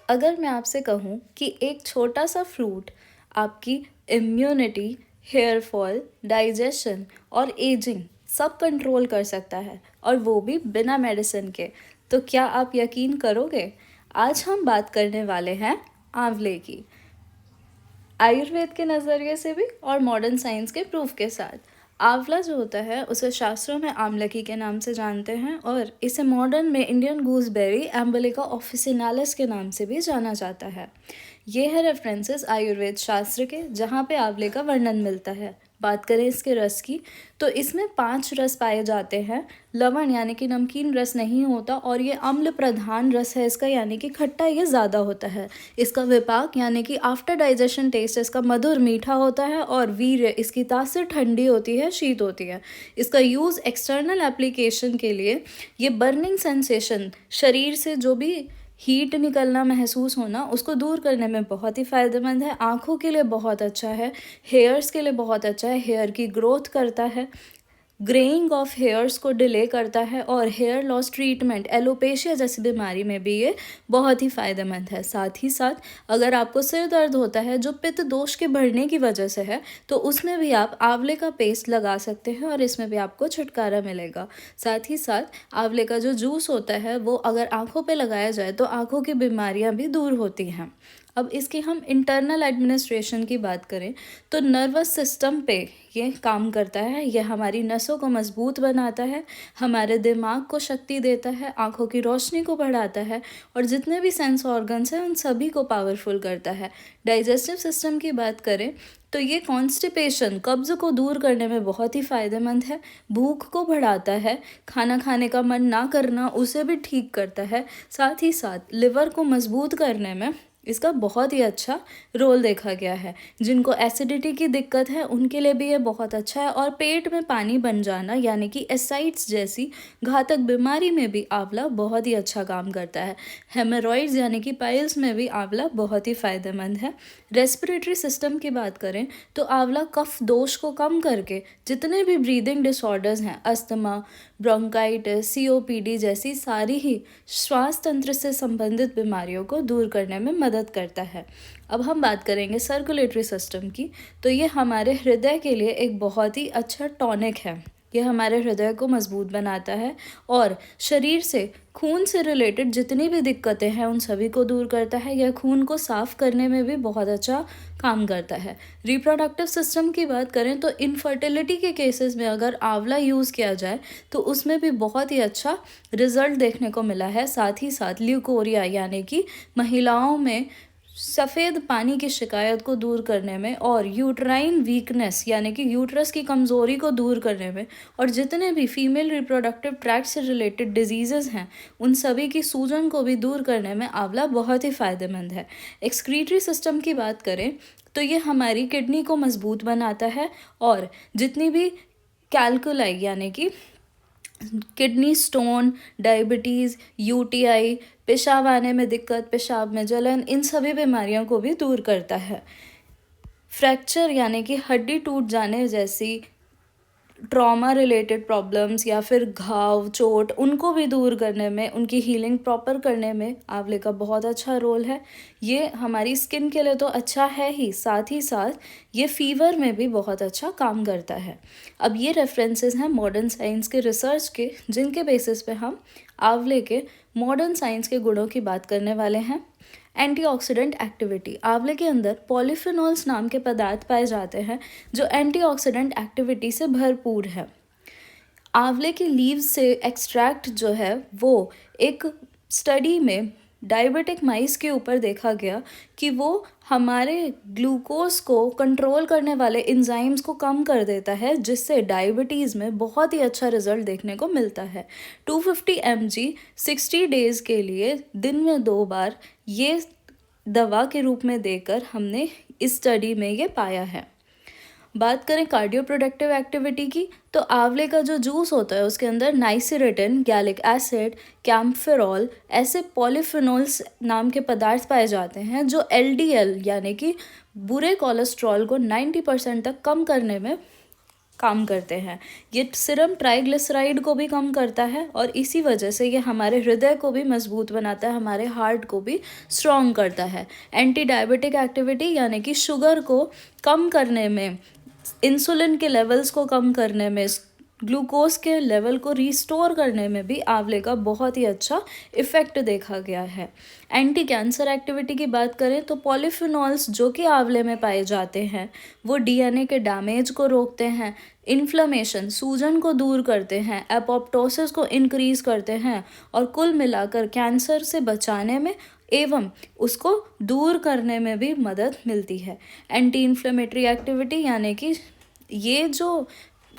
अगर मैं आपसे कहूँ कि एक छोटा सा फ्रूट आपकी इम्यूनिटी, हेयर फॉल, डाइजेशन और एजिंग सब कंट्रोल कर सकता है, और वो भी बिना मेडिसिन के, तो क्या आप यकीन करोगे? आज हम बात करने वाले हैं आंवले की, आयुर्वेद के नज़रिए से भी और मॉडर्न साइंस के प्रूफ के साथ। आंवला जो होता है उसे शास्त्रों में आमलकी के नाम से जानते हैं, और इसे मॉडर्न में इंडियन गूसबेरी एम्बलिका ऑफिसिनालिस के नाम से भी जाना जाता है। ये है रेफरेंसेस आयुर्वेद शास्त्र के, जहाँ पे आंवले का वर्णन मिलता है। बात करें इसके रस की, तो इसमें 5 रस पाए जाते हैं। लवण यानी कि नमकीन रस नहीं होता, और ये अम्ल प्रधान रस है इसका, यानी कि खट्टा ये ज़्यादा होता है। इसका विपाक यानी कि आफ्टर डाइजेशन टेस्ट इसका मधुर मीठा होता है, और वीर्य इसकी तासीर ठंडी होती है, शीत होती है। इसका यूज़ एक्सटर्नल एप्लीकेशन के लिए, ये बर्निंग सेंसेशन, शरीर से जो भी हीट निकलना महसूस होना, उसको दूर करने में बहुत ही फ़ायदेमंद है। आँखों के लिए बहुत अच्छा है, हेयर्स के लिए बहुत अच्छा है, हेयर की ग्रोथ करता है, ग्रेइंग ऑफ हेयर्स को डिले करता है, और हेयर लॉस ट्रीटमेंट, एलोपेशिया जैसी बीमारी में भी ये बहुत ही फ़ायदेमंद है। साथ ही साथ अगर आपको सिर दर्द होता है जो पित्त दोष के बढ़ने की वजह से है, तो उसमें भी आप आंवले का पेस्ट लगा सकते हैं, और इसमें भी आपको छुटकारा मिलेगा। साथ ही साथ आंवले का जो जूस होता है वो अगर आँखों पे लगाया जाए तो आँखों की बीमारियाँ भी दूर होती हैं। अब इसकी हम इंटरनल एडमिनिस्ट्रेशन की बात करें, तो नर्वस सिस्टम पे ये काम करता है। यह हमारी नसों को मजबूत बनाता है, हमारे दिमाग को शक्ति देता है, आँखों की रोशनी को बढ़ाता है, और जितने भी सेंस ऑर्गन्स हैं उन सभी को पावरफुल करता है। डाइजेस्टिव सिस्टम की बात करें, तो ये कॉन्स्टिपेशन, कब्ज़ को दूर करने में बहुत ही फ़ायदेमंद है। भूख को बढ़ाता है, खाना खाने का मन ना करना उसे भी ठीक करता है। साथ ही साथ लिवर को मजबूत करने में इसका बहुत ही अच्छा रोल देखा गया है। जिनको एसिडिटी की दिक्कत है उनके लिए भी ये बहुत अच्छा है, और पेट में पानी बन जाना यानी कि एसाइड्स जैसी घातक बीमारी में भी आंवला बहुत ही अच्छा काम करता है। हेमोरॉइड्स यानी कि पाइल्स में भी आंवला बहुत ही फ़ायदेमंद है। रेस्पिरेटरी सिस्टम की बात करें, तो आंवला कफ दोष को कम करके जितने भी ब्रीदिंग डिसऑर्डर्स हैं, अस्थमा, ब्रोंकाइटिस, सीओपीडी जैसी सारी ही श्वास तंत्र से संबंधित बीमारियों को दूर करने में मदद करता है। अब हम बात करेंगे सर्कुलेटरी सिस्टम की, तो ये हमारे हृदय के लिए एक बहुत ही अच्छा टॉनिक है। ये हमारे हृदय को मजबूत बनाता है, और शरीर से खून से रिलेटेड जितनी भी दिक्कतें हैं उन सभी को दूर करता है। यह खून को साफ करने में भी बहुत अच्छा काम करता है। रिप्रोडक्टिव सिस्टम की बात करें, तो इनफर्टिलिटी के केसेस में अगर आंवला यूज़ किया जाए तो उसमें भी बहुत ही अच्छा रिजल्ट देखने को मिला है। साथ ही साथ ल्यूकोरिया यानी कि महिलाओं में सफ़ेद पानी की शिकायत को दूर करने में, और यूट्राइन वीकनेस यानी कि यूट्रस की कमज़ोरी को दूर करने में, और जितने भी फीमेल रिप्रोडक्टिव ट्रैक्ट से रिलेटेड डिजीज़ेज़ हैं उन सभी की सूजन को भी दूर करने में आंवला बहुत ही फ़ायदेमंद है। एक्सक्रीटरी सिस्टम की बात करें, तो ये हमारी किडनी को मजबूत बनाता है, और जितनी भी कैलकुलाई यानी कि किडनी स्टोन, डायबिटीज़, यूटीआई, पेशाब आने में दिक्कत, पेशाब में जलन, इन सभी बीमारियों को भी दूर करता है। फ्रैक्चर यानी कि हड्डी टूट जाने जैसी ट्रॉमा रिलेटेड प्रॉब्लम्स या फिर घाव, चोट, उनको भी दूर करने में, उनकी हीलिंग प्रॉपर करने में आंवले का बहुत अच्छा रोल है। ये हमारी स्किन के लिए तो अच्छा है ही, साथ ही साथ ये फीवर में भी बहुत अच्छा काम करता है। अब ये रेफरेंसेस हैं मॉडर्न साइंस के रिसर्च के, जिनके बेसिस पे हम आंवले के मॉडर्न साइंस के गुणों की बात करने वाले हैं। एंटीऑक्सीडेंट एक्टिविटी, आंवले के अंदर पॉलीफिनॉल्स नाम के पदार्थ पाए जाते हैं जो एंटीऑक्सीडेंट एक्टिविटी से भरपूर है। आंवले की लीव्स से एक्सट्रैक्ट जो है वो एक स्टडी में डायबिटिक माइस के ऊपर देखा गया कि वो हमारे ग्लूकोज को कंट्रोल करने वाले एंजाइम्स को कम कर देता है, जिससे डायबिटीज़ में बहुत ही अच्छा रिजल्ट देखने को मिलता है। 250 mg 60 डेज़ के लिए दिन में 2 बार ये दवा के रूप में देकर हमने इस स्टडी में ये पाया है। बात करें कार्डियो प्रोडक्टिव एक्टिविटी की, तो आंवले का जो जूस होता है उसके अंदर नाइसिरेटिन, गैलिक एसिड, कैम्फेरॉल ऐसे पॉलीफिनोल्स नाम के पदार्थ पाए जाते हैं जो एलडीएल यानी कि बुरे कोलेस्ट्रॉल को 90% तक कम करने में काम करते हैं। ये सीरम ट्राइग्लिसराइड को भी कम करता है और इसी वजह से ये हमारे हृदय को भी मजबूत बनाता है, हमारे हार्ट को भी स्ट्रॉन्ग करता है। एंटी डायबिटिक एक्टिविटी यानी कि शुगर को कम करने में, इंसुलिन के लेवल्स को कम करने में, ग्लूकोज के लेवल को रिस्टोर करने में भी आंवले का बहुत ही अच्छा इफ़ेक्ट देखा गया है। एंटी कैंसर एक्टिविटी की बात करें तो पॉलीफिनॉल्स जो कि आंवले में पाए जाते हैं वो डीएनए के डैमेज को रोकते हैं, इन्फ्लेमेशन सूजन को दूर करते हैं, एपोप्टोसिस को इंक्रीज करते हैं और कुल मिलाकर कैंसर से बचाने में एवं उसको दूर करने में भी मदद मिलती है। एंटी इन्फ्लेमेटरी एक्टिविटी यानी कि ये जो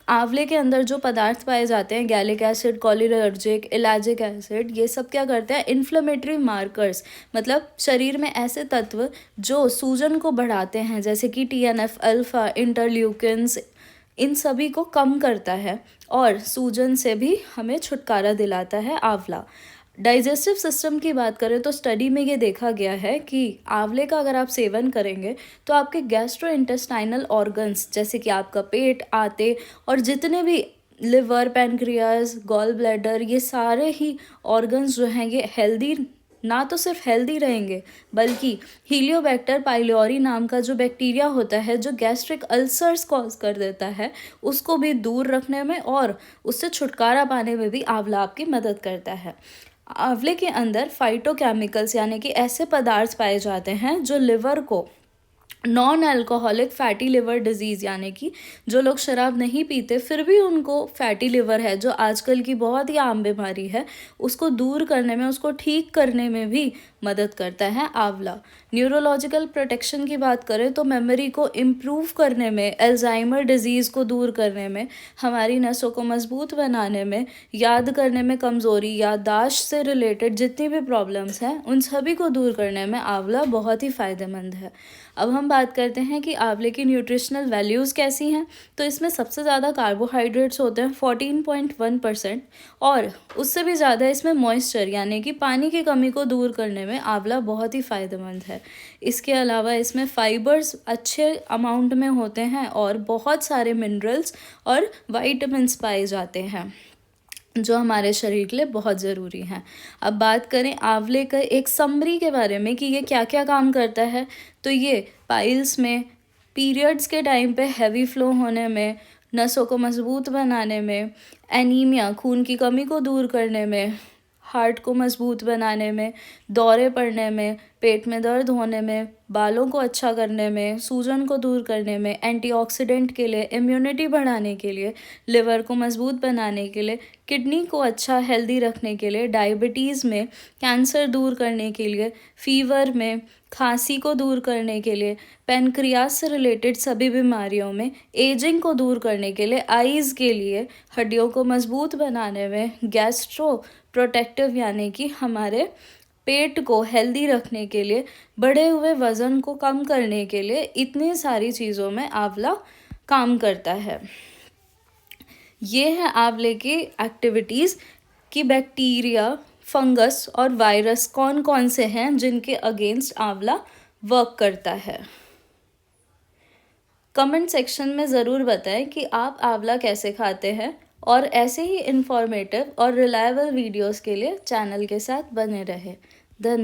आंवले के अंदर जो पदार्थ पाए जाते हैं, गैलिक एसिड, कोलिनर्जिक, इलाजिक एसिड, ये सब क्या करते हैं, इन्फ्लेमेटरी मार्कर्स, मतलब शरीर में ऐसे तत्व जो सूजन को बढ़ाते हैं जैसे कि TNF अल्फा, इंटरल्यूकिन्स, इन सभी को कम करता है और सूजन से भी हमें छुटकारा दिलाता है आंवला। डाइजेस्टिव सिस्टम की बात करें तो स्टडी में ये देखा गया है कि आंवले का अगर आप सेवन करेंगे तो आपके गैस्ट्रोइंटेस्टाइनल ऑर्गन्स जैसे कि आपका पेट, आंतें और जितने भी लिवर, पैनक्रियाज, गॉल ब्लैडर, ये सारे ही ऑर्गन्स जो हैं ये हेल्दी, ना तो सिर्फ हेल्दी रहेंगे बल्कि हीलियोबैक्टर पाइलोरी नाम का जो बैक्टीरिया होता है जो गैस्ट्रिक अल्सर्स कॉज कर देता है उसको भी दूर रखने में और उससे छुटकारा पाने में भी आंवला आपकी मदद करता है। आंवले के अंदर फाइटोकेमिकल्स यानी कि ऐसे पदार्थ पाए जाते हैं जो लिवर को non alcoholic fatty liver disease यानी कि जो लोग शराब नहीं पीते फिर भी उनको फैटी लिवर है, जो आजकल की बहुत ही आम बीमारी है, उसको दूर करने में, उसको ठीक करने में भी मदद करता है आंवला। न्यूरोलॉजिकल प्रोटेक्शन की बात करें तो मेमोरी को इम्प्रूव करने में, अल्जाइमर डिजीज़ को दूर करने में, हमारी नसों को मजबूत बनाने में, याद करने में कमज़ोरी, याददाश्त से रिलेटेड जितनी भी प्रॉब्लम्स हैं उन सभी को दूर करने में आंवला बहुत ही फ़ायदेमंद है। अब हम बात करते हैं कि आंवले की न्यूट्रिशनल वैल्यूज़ कैसी हैं। तो इसमें सबसे ज़्यादा कार्बोहाइड्रेट्स होते हैं 14.1% और उससे भी ज़्यादा इसमें मॉइस्चर यानी कि पानी की कमी को दूर करने में आंवला बहुत ही फ़ायदेमंद है। इसके अलावा इसमें फाइबर्स अच्छे अमाउंट में होते हैं और बहुत सारे मिनरल्स और वाइटामिन्स पाए जाते हैं जो हमारे शरीर के लिए बहुत ज़रूरी हैं। अब बात करें आंवले का एक समरी के बारे में कि ये क्या क्या काम करता है, तो ये पाइल्स में, पीरियड्स के टाइम पे हैवी फ्लो होने में, नसों को मजबूत बनाने में, एनीमिया खून की कमी को दूर करने में, हार्ट को मजबूत बनाने में, दौरे पड़ने में, पेट में दर्द होने में, बालों को अच्छा करने में, सूजन को दूर करने में, एंटीऑक्सीडेंट के लिए, इम्यूनिटी बढ़ाने के लिए, लिवर को मजबूत बनाने के लिए, किडनी को अच्छा हेल्दी रखने के लिए, डायबिटीज़ में, कैंसर दूर करने के लिए, फीवर में, खांसी को दूर करने के लिए, पैनक्रियास से रिलेटेड सभी बीमारियों में, एजिंग को दूर करने के लिए, आईज़ के लिए, हड्डियों को मजबूत बनाने में, गैस्ट्रो प्रोटेक्टिव यानी कि हमारे पेट को हेल्दी रखने के लिए, बढ़े हुए वज़न को कम करने के लिए, इतनी सारी चीज़ों में आंवला काम करता है। ये है आंवले की एक्टिविटीज़ कि बैक्टीरिया, फंगस और वायरस कौन कौन से हैं जिनके अगेंस्ट आंवला वर्क करता है। कमेंट सेक्शन में ज़रूर बताएं कि आप आंवला कैसे खाते हैं और ऐसे ही इंफॉर्मेटिव और रिलायबल वीडियोस के लिए चैनल के साथ बने रहें। धन्यवाद।